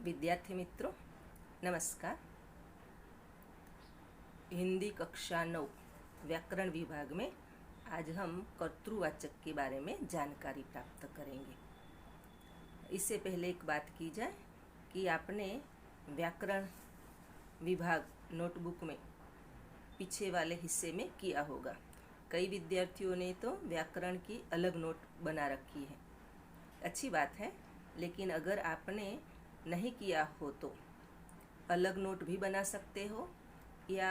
विद्यार्थी मित्रों नमस्कार। हिंदी कक्षा 9 व्याकरण विभाग में आज हम कर्तृवाचक के बारे में जानकारी प्राप्त करेंगे। इससे पहले एक बात की जाए कि आपने व्याकरण विभाग नोटबुक में पीछे वाले हिस्से में किया होगा। कई विद्यार्थियों ने तो व्याकरण की अलग नोट बना रखी है, अच्छी बात है, लेकिन अगर आपने नहीं किया हो तो अलग नोट भी बना सकते हो या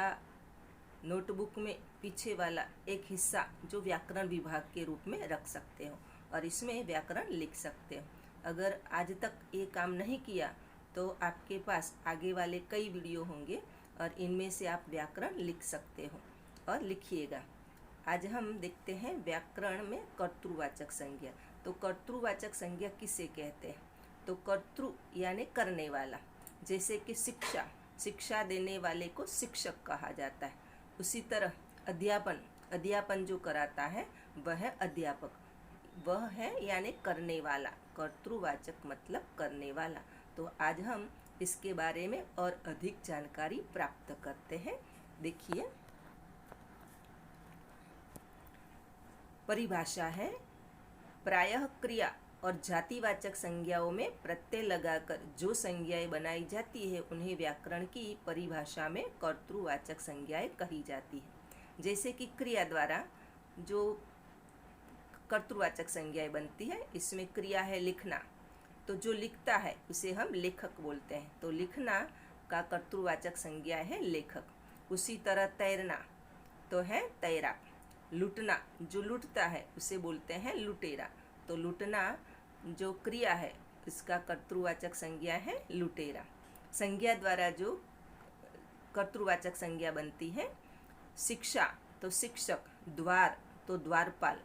नोटबुक में पीछे वाला एक हिस्सा जो व्याकरण विभाग के रूप में रख सकते हो और इसमें व्याकरण लिख सकते हो। अगर आज तक ये काम नहीं किया तो आपके पास आगे वाले कई वीडियो होंगे और इनमें से आप व्याकरण लिख सकते हो और लिखिएगा। आज हम देखते हैं व्याकरण में कर्तृवाचक संज्ञा। तो कर्तृवाचक संज्ञा किसे कहते हैं? तो कर्तृ यानी करने वाला, जैसे कि शिक्षा देने वाले को शिक्षक कहा जाता है। उसी तरह अध्यापन जो कराता है वह है अध्यापक, वह है यानी करने वाला। कर्तृवाचक मतलब करने वाला। तो आज हम इसके बारे में और अधिक जानकारी प्राप्त करते हैं। देखिए, परिभाषा है, प्रायः क्रिया और जातिवाचक संज्ञाओं में प्रत्यय लगाकर जो संज्ञाएं बनाई जाती है उन्हें व्याकरण की परिभाषा में कर्तृवाचक संज्ञाएं कही जाती है। जैसे कि क्रिया द्वारा जो कर्तृवाचक संज्ञाएं बनती है, इसमें क्रिया है लिखना, तो जो लिखता है उसे हम लेखक बोलते हैं, तो लिखना का कर्तृवाचक संज्ञा है लेखक। उसी तरह तैरना तो है तैराक। लूटना, जो लूटता है उसे बोलते हैं लुटेरा, तो लूटना जो क्रिया है इसका कर्तृवाचक संज्ञा है लुटेरा। संज्ञा द्वारा जो कर्तृवाचक संज्ञा बनती है, शिक्षा तो शिक्षक, द्वार तो द्वारपाल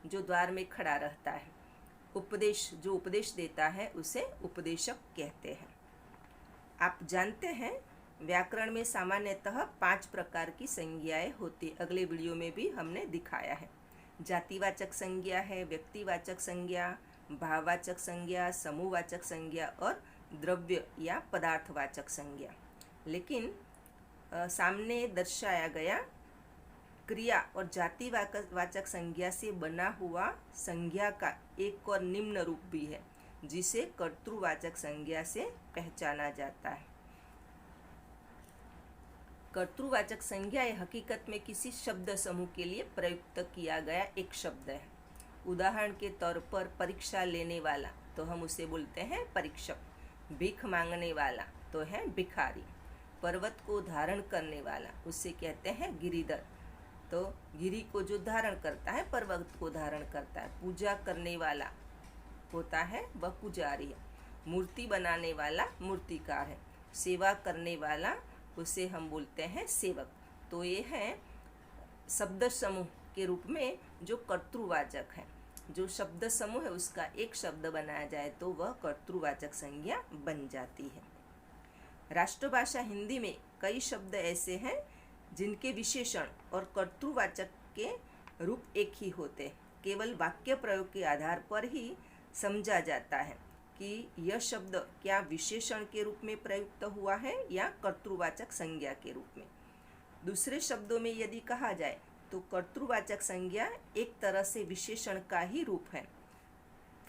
जो द्वार में खड़ा रहता है, उपदेश जो उपदेश देता है उसे उपदेशक कहते हैं। आप जानते हैं व्याकरण में सामान्यतः 5 प्रकार की संज्ञाएं होती। अगले वीडियो में भी हमने दिखाया है। जातिवाचक संज्ञा है, व्यक्तिवाचक संज्ञा, भाववाचक संज्ञा, समूहवाचक संज्ञा और द्रव्य या पदार्थवाचक संज्ञा। लेकिन सामने दर्शाया गया क्रिया और जातिवाचक संज्ञा से बना हुआ संज्ञा का एक और निम्न रूप भी है जिसे कर्तृवाचक संज्ञा से पहचाना जाता है। कर्तृवाचक संज्ञा हकीकत में किसी शब्द समूह के लिए प्रयुक्त किया गया एक शब्द है। उदाहरण के तौर पर परीक्षा लेने वाला तो हम उसे बोलते हैं परीक्षक। भीख मांगने वाला तो है भिखारी। पर्वत को धारण करने वाला उसे कहते हैं गिरिधर, तो गिरी को जो धारण करता है पर्वत को धारण करता है। पूजा करने वाला होता है वह पुजारी है। मूर्ति बनाने वाला मूर्तिकार है। सेवा करने वाला उसे हम बोलते हैं सेवक। तो ये है शब्द समूह के रूप में जो कर्तृवाचक है। जो शब्द समूह है उसका एक शब्द बनाया जाए तो वह कर्तृवाचक संज्ञा बन जाती है। राष्ट्रभाषा हिंदी में कई शब्द ऐसे हैं जिनके विशेषण और कर्तृवाचक के रूप एक ही होते हैं। केवल वाक्य प्रयोग के आधार पर ही समझा जाता है कि यह शब्द क्या विशेषण के रूप में प्रयुक्त हुआ है या कर्तृवाचक संज्ञा के रूप में। दूसरे शब्दों में यदि कहा जाए तो कर्तृवाचक संज्ञा एक तरह से विशेषण का ही रूप है।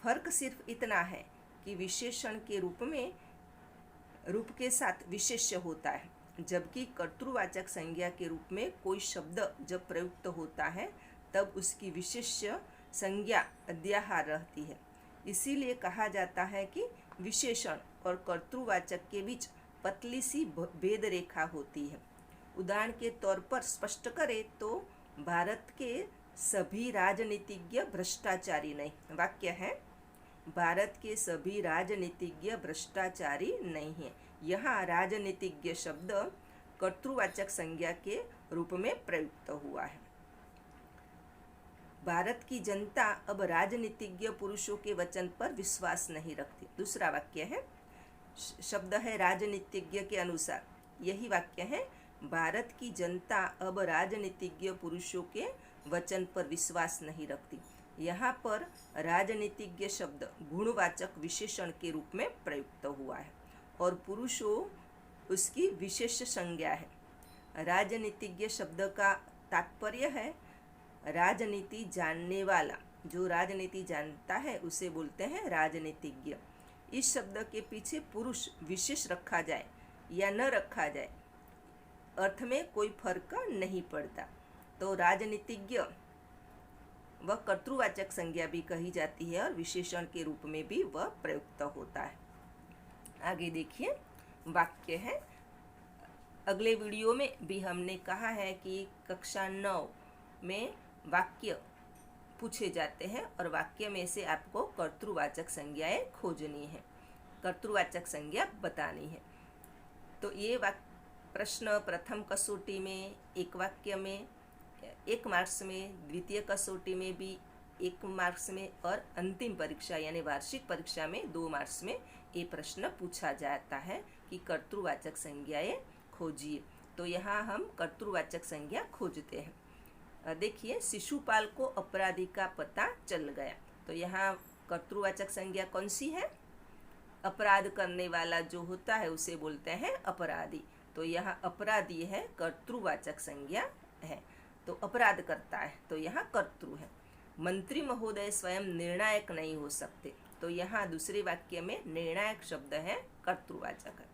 फर्क सिर्फ इतना है कि विशेषण के रूप के साथ विशेष्य होता है, जबकि कर्तृवाचक संज्ञा के रूप में कोई शब्द जब प्रयुक्त होता है तब उसकी विशेष्य संज्ञा अध्याहार रहती है। इसीलिए कहा जाता है कि विशेषण और कर्तृवाचक के बीच पतली सी भेद रेखा होती है। उदाहरण के तौर पर स्पष्ट करें तो भारत के सभी राजनीतिज्ञ भ्रष्टाचारी नहीं। वाक्य है, भारत के सभी राजनीतिज्ञ भ्रष्टाचारी नहीं है। यहाँ राजनीतिज्ञ शब्द कर्तृवाचक संज्ञा के रूप में प्रयुक्त हुआ है। भारत की जनता अब राजनीतिज्ञ पुरुषों के वचन पर विश्वास नहीं रखती। दूसरा वाक्य है, शब्द है राजनीतिज्ञ के अनुसार, यही वाक्य है, भारत की जनता अब राजनीतिज्ञ पुरुषों के वचन पर विश्वास नहीं रखती। यहाँ पर राजनीतिज्ञ शब्द गुणवाचक विशेषण के रूप में प्रयुक्त हुआ है और पुरुषो उसकी विशेष संज्ञा है। राजनीतिज्ञ शब्द का तात्पर्य है राजनीति जानने वाला। जो राजनीति जानता है उसे बोलते हैं राजनीतिज्ञ। इस शब्द के पीछे पुरुष विशेष रखा जाए या न रखा जाए, अर्थ में कोई फर्क नहीं पड़ता। तो राजनीतिज्ञ वह कर्तृवाचक संज्ञा भी कही जाती है और विशेषण के रूप में भी वह प्रयुक्त होता है। आगे देखिए, वाक्य है। अगले वीडियो में भी हमने कहा है कि कक्षा 9 में वाक्य पूछे जाते हैं और वाक्य में से आपको कर्तृवाचक संज्ञाएं खोजनी है, कर्तृवाचक संज्ञा बतानी है। तो ये प्रश्न प्रथम कसौटी में 1 वाक्य में 1 मार्क्स में, द्वितीय कसौटी में भी 1 मार्क्स में और अंतिम परीक्षा यानी वार्षिक परीक्षा में 2 मार्क्स में ये प्रश्न पूछा जाता है कि कर्तृवाचक संज्ञाएं खोजिए। तो यहाँ हम कर्तृवाचक संज्ञा खोजते हैं। देखिए, शिशुपाल को अपराधी का पता चल गया। तो यहाँ कर्तृवाचक संज्ञा कौन सी है? अपराध करने वाला जो होता है उसे बोलते हैं अपराधी। तो यहाँ अपराधी है, कर्तृवाचक संज्ञा है। तो अपराध करता है तो यहाँ कर्तृ है। मंत्री महोदय स्वयं निर्णायक नहीं हो सकते। तो यहाँ दूसरे वाक्य में निर्णायक शब्द है, कर्तृवाचक है।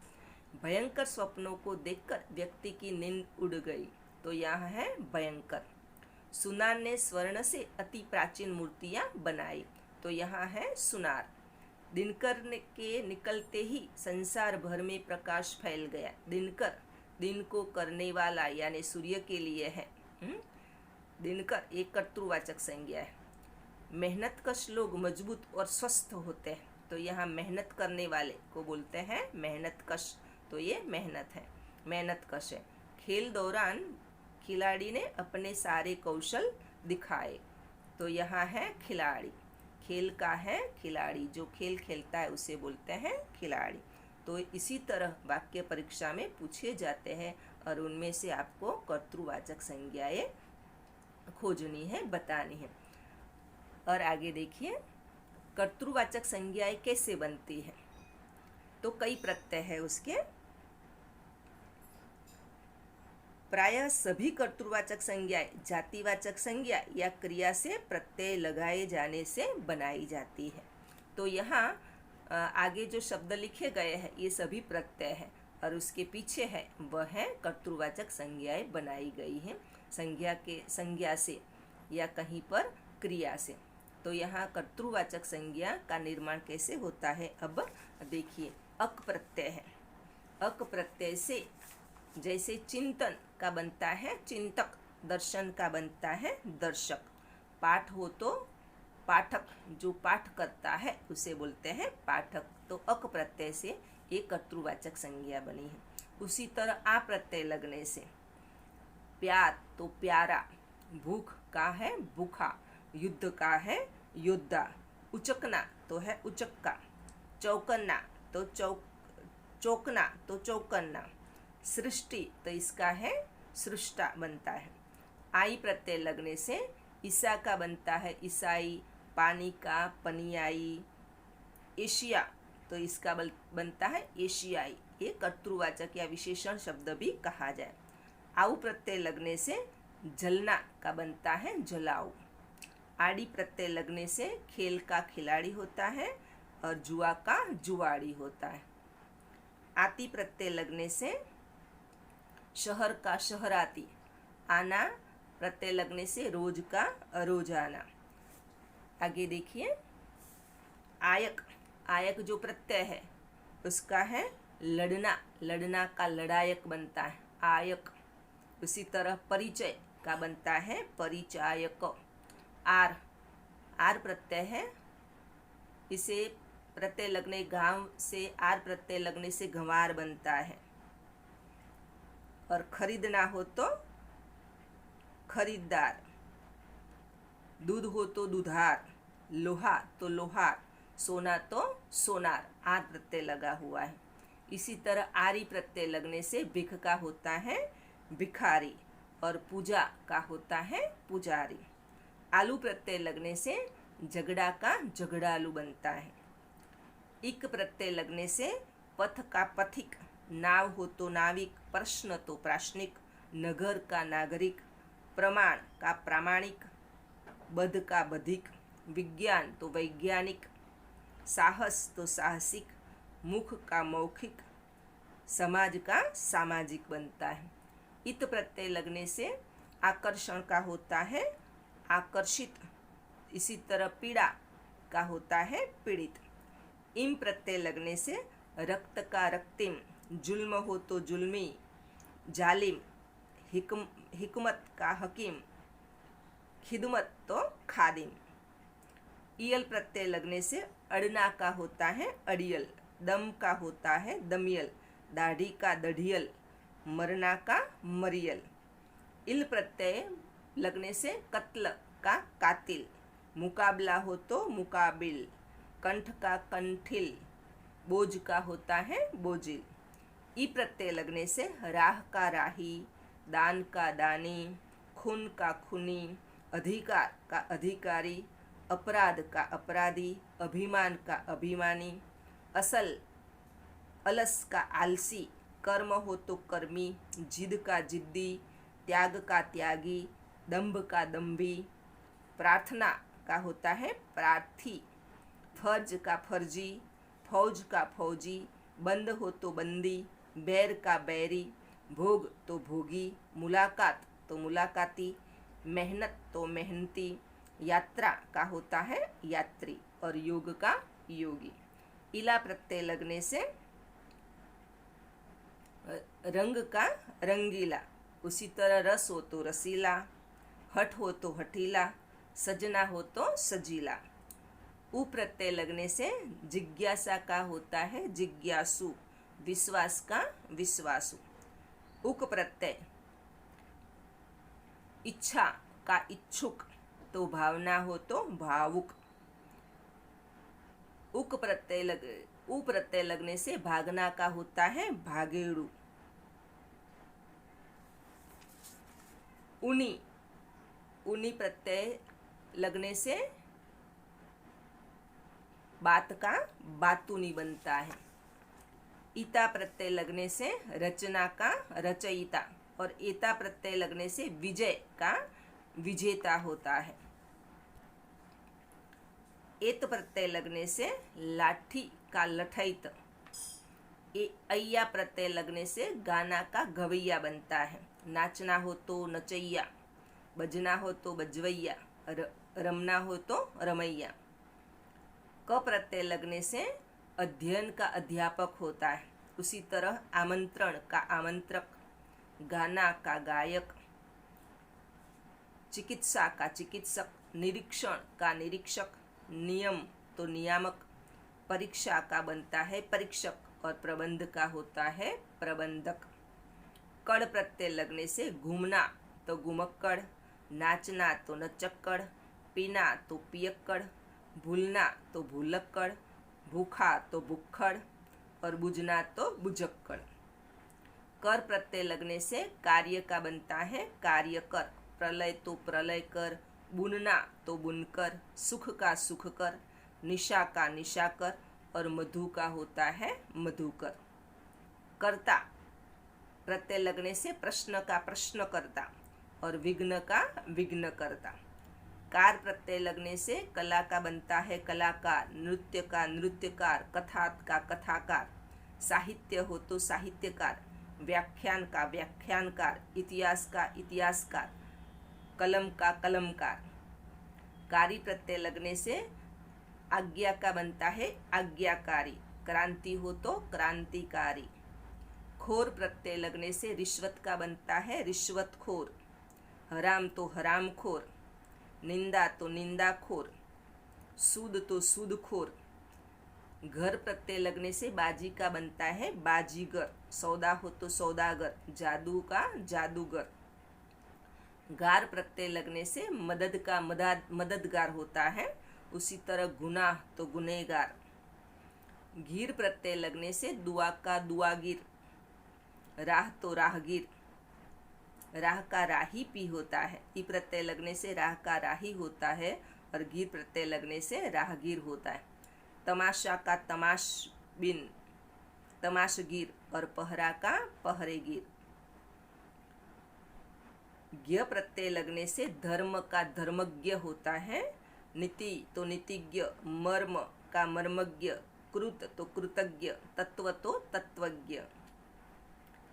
भयंकर स्वप्नों को देखकर व्यक्ति की नींद उड़ गई। तो यहाँ है भयंकर। सुनार ने स्वर्ण से अति प्राचीन मूर्तियां बनाई। तो यहाँ है सुनार। दिनकर के निकलते ही संसार भर में प्रकाश फैल गया। दिनकर दिन को करने वाला यानी सूर्य के लिए है। दिनकर एक कर्तृवाचक संज्ञा है। मेहनतकश लोग मजबूत और स्वस्थ होते हैं। तो यहाँ मेहनत करने वाले को बोलते हैं मेहनतकश। तो ये मेहनत है, मेहनतकश है। खेल दौरान खिलाड़ी ने अपने सारे कौशल दिखाए। तो यहाँ है खिलाड़ी। खेल का है खिलाड़ी, जो खेल खेलता है उसे बोलते हैं खिलाड़ी। तो इसी तरह वाक्य परीक्षा में पूछे जाते हैं और उनमें से आपको कर्तृवाचक संज्ञाएं खोजनी है, बतानी है। और आगे देखिए, कर्तृवाचक संज्ञाएं कैसे बनती है। तो कई प्रत्यय है उसके। प्रायः सभी कर्तृवाचक संज्ञाएं जातिवाचक संज्ञा या क्रिया से प्रत्यय लगाए जाने से बनाई जाती है। तो यहाँ आगे जो शब्द लिखे गए हैं ये सभी प्रत्यय है और उसके पीछे है वह है कर्तृवाचक संज्ञाएं बनाई गई हैं, संज्ञा से या कहीं पर क्रिया से। तो यहाँ कर्तृवाचक संज्ञा का निर्माण कैसे होता है, अब देखिए। अक प्रत्यय है। अक प्रत्यय से जैसे चिंतन का बनता है चिंतक, दर्शन का बनता है दर्शक, पाठ हो तो पाठक, जो पाठ करता है उसे बोलते हैं पाठक। तो अक प्रत्यय से एक कर्तृवाचक संज्ञा बनी है। उसी तरह आ प्रत्यय लगने से प्यार तो प्यारा, भूख का है भूखा, युद्ध का है योद्धा, उचकना तो है उचक्का, चौकन्ना तो चौकना तो चौकन्ना, सृष्टि तो इसका है सृष्टा बनता है। आई प्रत्यय लगने से ईसा का बनता है ईसाई, पानी का पनियाई, एशिया तो इसका बनता है एशियाई। ये कर्तृवाचक या विशेषण शब्द भी कहा जाए। आउ प्रत्यय लगने से जलना का बनता है जलाऊ। आड़ी प्रत्यय लगने से खेल का खिलाड़ी होता है और जुआ का जुआड़ी होता है। आती प्रत्यय लगने से शहर का शहराती, आना प्रत्यय लगने से रोज का रोजाना। आगे देखिए, आयक, आयक जो प्रत्यय है उसका है लड़ना, लड़ना का लड़ायक बनता है आयक। उसी तरह परिचय का बनता है परिचायक। आर, आर प्रत्यय है, इसे प्रत्यय लगने गांव से आर प्रत्यय लगने से गंवार बनता है। और खरीदना हो तो खरीददार, दूध हो तो दुधार, लोहा तो लोहार, सोना तो सोनार, आर प्रत्यय लगा हुआ है। इसी तरह आरी प्रत्यय लगने से भिख का होता है भिखारी और पूजा का होता है पुजारी। आलू प्रत्यय लगने से झगड़ा का झगड़ालू बनता है। इक प्रत्यय लगने से पथ का पथिक, नाव हो तो नाविक, प्रश्न तो प्राश्निक, नगर का नागरिक, प्रमाण का प्रामाणिक, बध का बधिक, विज्ञान तो वैज्ञानिक, साहस तो साहसिक, मुख का मौखिक, समाज का सामाजिक बनता है। इत प्रत्यय लगने से आकर्षण का होता है आकर्षित, इसी तरह पीड़ा का होता है पीड़ित। इम प्रत्यय लगने से रक्त का रक्तिम, जुल्म हो तो जुल्मी, जालिम, हिकमत का हकीम, खिदमत तो खादिम। इयल प्रत्यय लगने से अड़ना का होता है अड़ियल, दम का होता है दमियल, दाढ़ी का दढ़ियल, मरना का मरियल। इल प्रत्यय लगने से कत्ल का कातिल, मुकाबला हो तो मुकाबिल, कंठ का कंठिल, बोझ का होता है बोझिल। ई प्रत्यय लगने से राह का राही, दान का दानी, खून का खूनी, अधिकार का अधिकारी, अपराध का अपराधी, अभिमान का अभिमानी, असल अलस का आलसी, कर्म हो तो कर्मी, जिद का जिद्दी, त्याग का त्यागी, दंभ का दंभी, प्रार्थना का होता है प्रार्थी, फर्ज का फर्जी, फौज का फौजी, बंद हो तो बंदी, बैर का बैरी, भोग तो भोगी, मुलाकात तो मुलाकाती, मेहनत तो मेहनती, यात्रा का होता है यात्री और योग का योगी। इला प्रत्यय लगने से रंग का रंगीला, उसी तरह रस हो तो रसीला, हठ हो तो हठीला, सजना हो तो सजीला। उ प्रत्यय लगने से जिज्ञासा का होता है जिज्ञासु, विश्वास का विश्वासु। उक प्रत्यय इच्छा का इच्छुक, तो भावना हो तो भावुक। उ प्रत्यय लगने से भागना का होता है भागेड़ू। उनी प्रत्यय लगने से बात का बातूनी बनता है। ईता प्रत्यय लगने से रचना का रचयिता और एता प्रत्यय लगने से विजय का विजेता होता है। एत प्रत्यय लगने से लाठी का लठैत। अय्या प्रत्यय लगने से गाना का गवैया बनता है। नाचना हो तो नचैया, बजना हो तो बजवैया, रमना हो तो रमैया। क प्रत्यय लगने से अध्ययन का अध्यापक होता है, उसी तरह आमंत्रण का आमंत्रक, गाना का गायक, चिकित्सा का चिकित्सक, निरीक्षण का निरीक्षक, नियम तो नियामक, परीक्षा का बनता है परीक्षक और प्रबंध का होता है प्रबंधक। कड़ प्रत्यय लगने से घूमना तो घुमक्कड़, नाचना तो नचक्कड़, पीना तो पियक्कड़, भूलना तो भूलक्कड़, भूखा तो भुक्खड़ और बुझना तो बुझक्कड़। कर प्रत्यय लगने से कार्य का बनता है कार्यकर, प्रलय तो प्रलय कर, बुनना तो बुनकर, सुख का सुख कर, निशा का निशाकर और मधु का होता है मधुकर। कर्ता प्रत्यय लगने से प्रश्न का प्रश्नकर्ता और विघ्न का विघ्नकर्ता। कार प्रत्यय लगने से कला का बनता है कलाकार, नृत्य का नृत्यकार, कथा का कथाकार, साहित्य हो तो साहित्यकार, व्याख्यान का व्याख्यानकार, इतिहास का इतिहासकार, कलम का कलमकार। कारी प्रत्यय लगने से आज्ञा का बनता है आज्ञाकारी, क्रांति हो तो क्रांतिकारी। खोर प्रत्यय लगने से रिश्वत का बनता है रिश्वतखोर, हराम तो हरामखोर, निंदा तो निंदाखोर, सूद तो सूदखोर। घर प्रत्यय लगने से बाजी का बनता है बाजीगर, सौदा हो तो सौदागर, जादू का जादूगर। गार प्रत्यय लगने से मदद का मददगार होता है, उसी तरह गुनाह तो गुनहगार। घीर प्रत्यय लगने से दुआ का दुआगीर, राह तो राहगीर, राह का राही पी होता है। ई प्रत्यय लगने से राह का राही होता है और गीर प्रत्यय लगने से राहगीर होता है। तमाशा का तमाशबिन, तमाशगीर और पहरा का पहरेगीर। ज्ञ प्रत्यय लगने से धर्म का धर्मज्ञ होता है। नीति तो नीतिज्ञ, मर्म का मर्मज्ञ, कृत तो कृतज्ञ, तत्व तो तत्वज्ञ।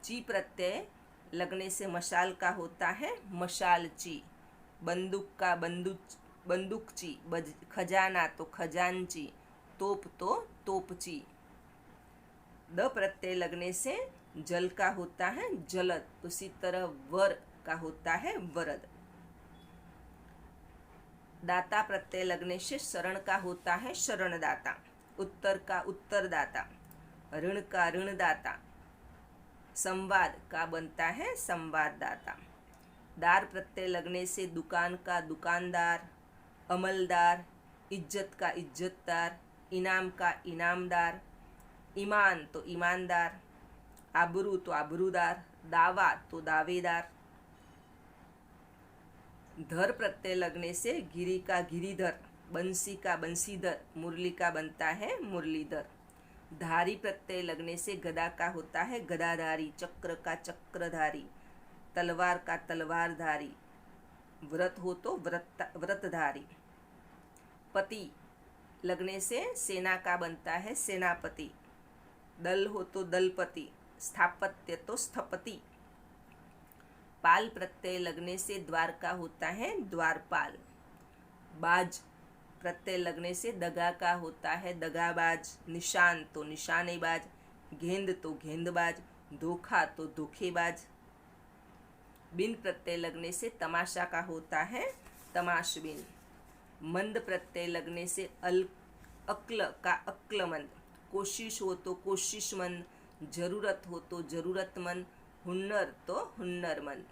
ची प्रत्यय लगने से मशाल का होता है मशालची, बंदूक का बंदूकची, खजाना तो खजानची, तोप तो तोपची। द प्रत्यय लगने से जल का होता है जलद, उसी तरह वर का होता है वरद। दाता प्रत्यय लगने से शरण का होता है शरणदाता, उत्तर का उत्तरदाता, ऋण का ऋणदाता, संवाद का बनता है संवाददाता। दार प्रत्यय लगने से दुकान का दुकानदार, अमलदार, इज्जत का इज्जतदार, इनाम का इनामदार, ईमान तो ईमानदार, आबरू तो आबरूदार, दावा तो दावेदार। धर प्रत्यय लगने से गिरी का गिरीधर, बंसी का बंसीधर, मुरली का बनता है मुरलीधर। धारी प्रत्यय लगने से गदा का होता है गदाधारी, चक्र का चक्रधारी, तलवार का तलवारधारी, व्रत हो तो व्रतधारी। पति लगने से सेना का बनता है सेनापति, दल हो तो दलपति, स्थापत्य तो स्थपति। पाल प्रत्यय लगने से द्वार का होता है द्वारपाल। बाज प्रत्यय लगने से दगा का होता है दगाबाज, निशान तो निशानेबाज, गेंद तो गेंदबाज, धोखा तो धोखेबाज। बिन प्रत्यय लगने से तमाशा का होता है तमाशबिन। मंद प्रत्यय लगने से अक्ल का अक्लमंद, कोशिश हो तो कोशिशमंद, जरूरत हो तो जरूरतमंद, हुन्नर तो हुन्नरमंद।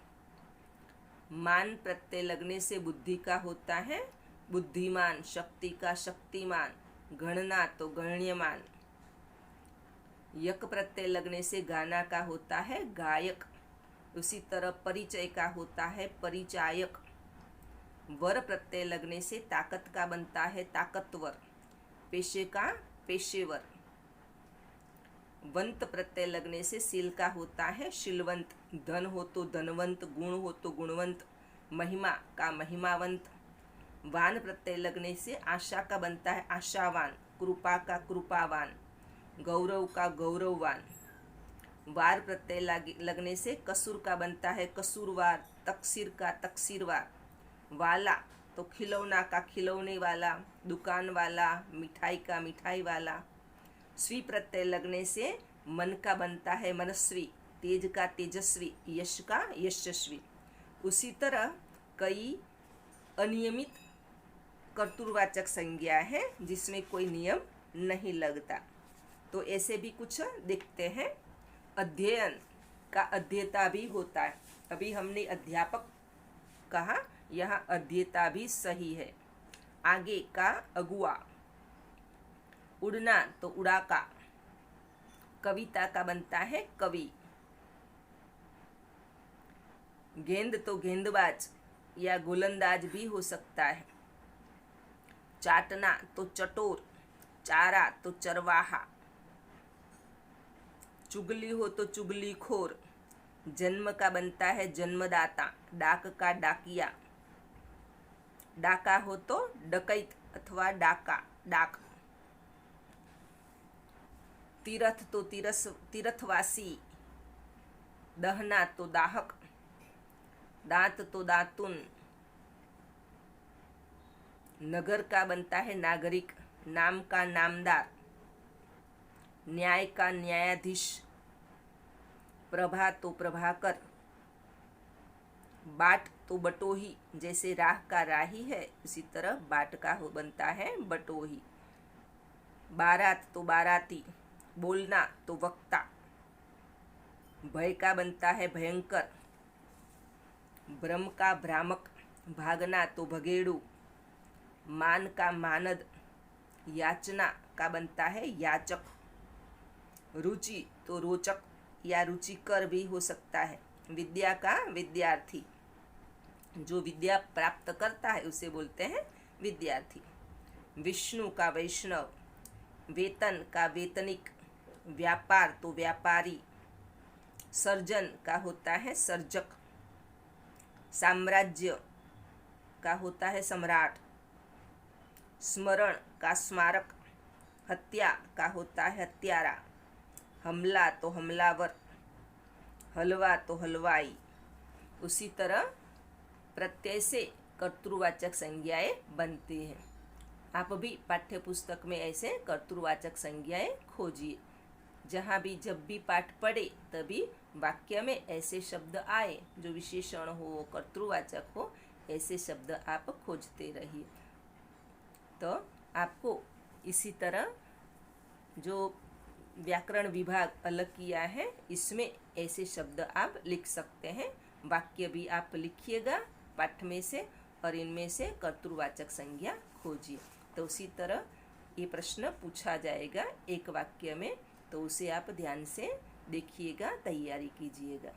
मान प्रत्यय लगने से बुद्धि का होता है बुद्धिमान, शक्ति का शक्तिमान, गणना तो गण्यमान। यक प्रत्यय लगने से गाना का होता है गायक, उसी तरह परिचय का होता है परिचायक। वर प्रत्यय लगने से ताकत का बनता है ताकतवर, पेशे का पेशेवर। वंत प्रत्यय लगने से शील का होता है शीलवंत, धन हो तो धनवंत, गुण हो तो गुणवंत, महिमा का महिमावंत। वान प्रत्यय लगने से आशा का बनता है आशावान, कृपा का कृपावान, गौरव का गौरववान। वार प्रत्यय लगने से कसूर का बनता है कसूरवार, तकसीर का तकसीरवार। वाला तो खिलौना का खिलौने वाला, दुकान वाला, मिठाई का मिठाई वाला। स्वी प्रत्यय लगने से मन का बनता है मनस्वी, तेज का तेजस्वी, यश का यशस्वी। उसी तरह कई अनियमित कर्तृवाचक संज्ञा है जिसमें कोई नियम नहीं लगता। तो ऐसे भी कुछ देखते हैं। अध्ययन का अध्येता भी होता है, अभी हमने अध्यापक कहा, यहाँ अध्येता भी सही है। आगे का अगुआ, उड़ना तो उड़ाका, कविता का बनता है कवि। गेंद तो गेंदबाज या गोलंदाज भी हो सकता है। चाटना तो चटोर, चारा तो चरवाहा। चुगली हो तो चुगलीखोर, जन्म का बनता है जन्मदाता, डाक का डाकिया। डाका हो तो डकैत अथवा डाका डाक। तीरथ तो तीर्थवासी, दहना तो दाहक, दांत तो दातुन। नगर का बनता है नागरिक, नाम का नामदार, न्याय का न्यायाधीश। प्रभा तो प्रभाकर, बाट तो बटोही, जैसे राह का राही है उसी तरह बाट का हो बनता है बटोही। बारात तो बाराती, बोलना तो वक्ता। भय का बनता है भयंकर, भ्रम का भ्रामक, भागना तो भगेड़ू। मान का मानद, याचना का बनता है याचक। रुचि तो रोचक या रुचिकर भी हो सकता है। विद्या का विद्यार्थी, जो विद्या प्राप्त करता है उसे बोलते हैं विद्यार्थी। विष्णु का वैष्णव, वेतन का वेतनिक, व्यापार तो व्यापारी, सर्जन का होता है सर्जक, साम्राज्य का होता है सम्राट, स्मरण का स्मारक, हत्या का होता है हत्यारा, हमला तो हमलावर, हलवा तो हलवाई। उसी तरह प्रत्यय से कर्तृवाचक संज्ञाएं बनती हैं। आप भी पाठ्य पुस्तक में ऐसे कर्तृवाचक संज्ञाएं खोजिए। जहाँ भी जब भी पाठ पढ़े तभी वाक्य में ऐसे शब्द आए जो विशेषण हो, कर्तृवाचक हो, ऐसे शब्द आप खोजते रहिए। तो आपको इसी तरह जो व्याकरण विभाग अलग किया है इसमें ऐसे शब्द आप लिख सकते हैं। वाक्य भी आप लिखिएगा पाठ में से और इनमें से कर्तृवाचक संज्ञा खोजिए। तो उसी तरह ये प्रश्न पूछा जाएगा एक वाक्य में, तो उसे आप ध्यान से देखिएगा, तैयारी कीजिएगा।